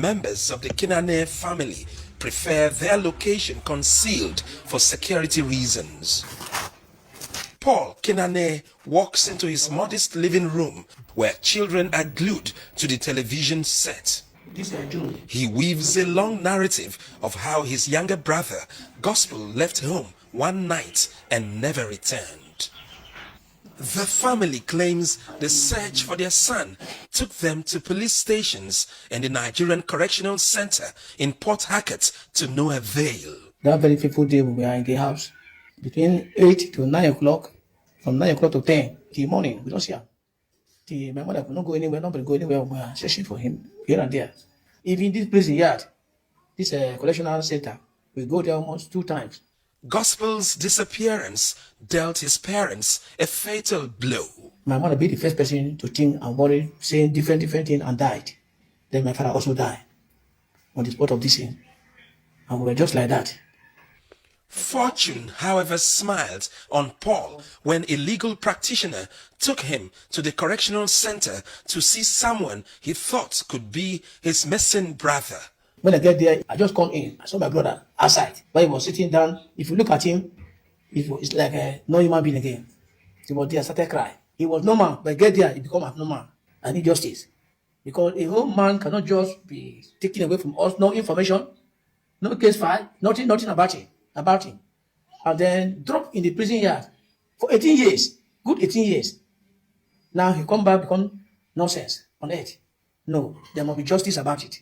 members of the Kinane family prefer their location concealed for security reasons. Paul Kinane walks into his modest living room where children are glued to the television set. He weaves a long narrative of how his younger brother, Gospel, left home one night and never returned. The family claims the search for their son took them to police stations and the Nigerian Correctional Center in Port Harcourt to no avail. That very fateful day we were in the house between 8 to 9 o'clock, from 9 o'clock to 10 till morning. We don't see him. My mother could not go anywhere, nobody go anywhere. We were searching for him here and there. Even this prison yard, this correctional center, we go there almost 2 times. Gospel's disappearance dealt his parents a fatal blow. My mother be the first person to think and worry, saying different things, and died. Then my father also died on the spot of this thing. And we were just like that. Fortune, however, smiled on Paul when a legal practitioner took him to the correctional center to see someone he thought could be his missing brother. When I get there, I just come in. I saw my brother outside, where he was sitting down. If you look at him, it's like no human being again. He was there, started crying. He was normal, but get there, he become abnormal. I need justice. Because a whole man cannot just be taken away from us, no information, no case file, nothing about him. And then drop in the prison yard for 18 years, good 18 years. Now he come back, become nonsense on earth. No, there must be justice about it.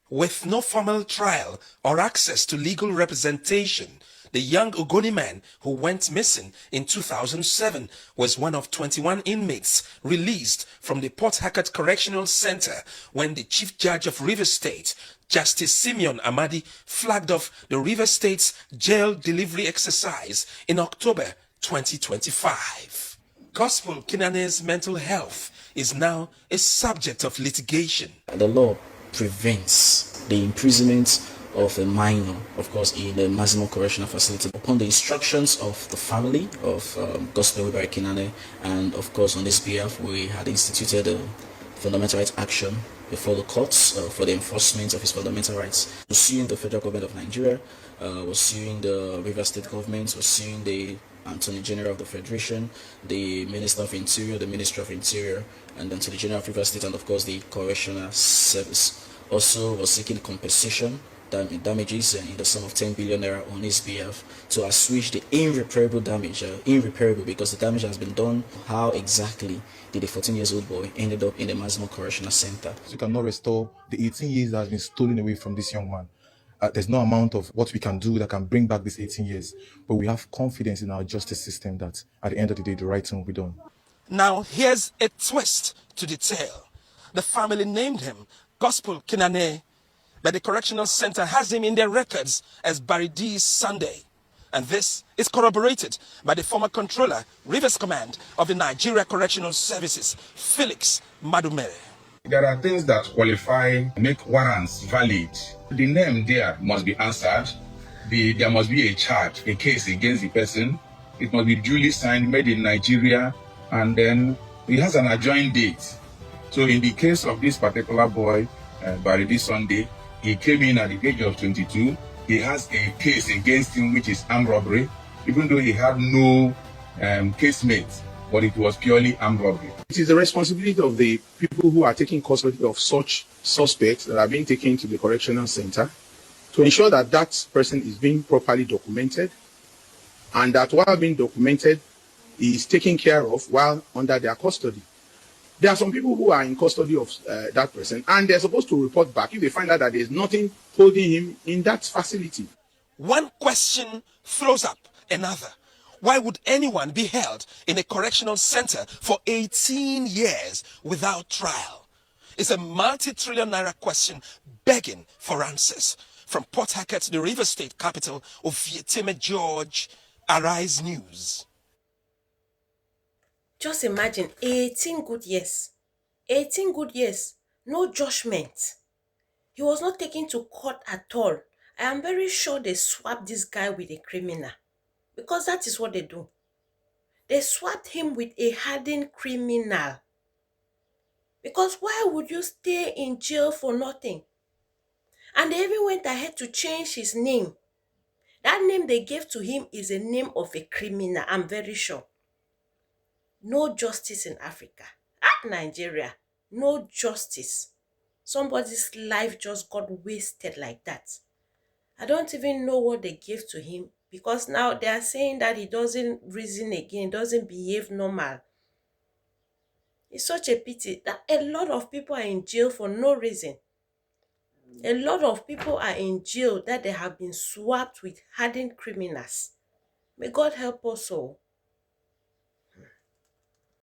With no formal trial or access to legal representation, the young Ogoni man who went missing in 2007 was one of 21 inmates released from the Port Harcourt Correctional Center when the Chief Judge of Rivers State, Justice Simeon Amadi, flagged off the Rivers State's jail delivery exercise in October 2025. Gospel Kinane's mental health is now a subject of litigation. The law prevents the imprisonment of a minor, of course, in a maximum correctional facility upon the instructions of the family of Gospel Wibari Kinane, and of course on this behalf we had instituted a fundamental rights action before the courts for the enforcement of his fundamental rights. We're suing the federal government of Nigeria, we're suing the Rivers State government, we're suing the Attorney General of the Federation, the Minister of Interior, the Ministry of Interior, and then to the General of Rivers State, and of course the Correctional Service. Also, we're seeking compensation damages in the sum of 10 billion naira on his behalf to assuage the irreparable damage, irreparable because the damage has been done. How exactly did a 14-year-old boy ended up in the maximum correctional center? We cannot restore the 18 years that has been stolen away from this young man. There's no amount of what we can do that can bring back this 18 years, but we have confidence in our justice system that at the end of the day, the right thing will be done. Now, here's a twist to the tale. The family named him Gospel Kinane, but the correctional center has him in their records as Baridi Sunday. And this is corroborated by the former controller, Rivers Command of the Nigeria Correctional Services, Felix Madumere. There are things that qualify, make warrants valid. The name there must be answered. There must be a charge, a case against the person. It must be duly signed, made in Nigeria, and then it has an adjoined date. So in the case of this particular boy, Baridi Sunday, he came in at the age of 22. He has a case against him, which is armed robbery, even though he had no casemate, but it was purely armed robbery. It is the responsibility of the people who are taking custody of such suspects that are being taken to the correctional center to ensure that that person is being properly documented, and that while being documented, he is taken care of while under their custody. There are some people who are in custody of that person, and they're supposed to report back if they find out that there's nothing holding him in that facility. One question throws up another. Why would anyone be held in a correctional center for 18 years without trial? It's a multi-trillion naira question begging for answers. From Port Harcourt, the Rivers State capital, Ofieteme George, Arise News. Just imagine 18 good years. 18 good years. No judgment. He was not taken to court at all. I am very sure they swapped this guy with a criminal. Because that is what they do. They swapped him with a hardened criminal. Because why would you stay in jail for nothing? And they even went ahead to change his name. That name they gave to him is a name of a criminal, I'm very sure. No justice in Africa. At Nigeria, no justice. Somebody's life just got wasted like that. I don't even know what they gave to him, because now they are saying that he doesn't reason again, doesn't behave normal. It's such a pity that a lot of people are in jail for no reason. A lot of people are in jail that they have been swapped with hardened criminals. May God help us all.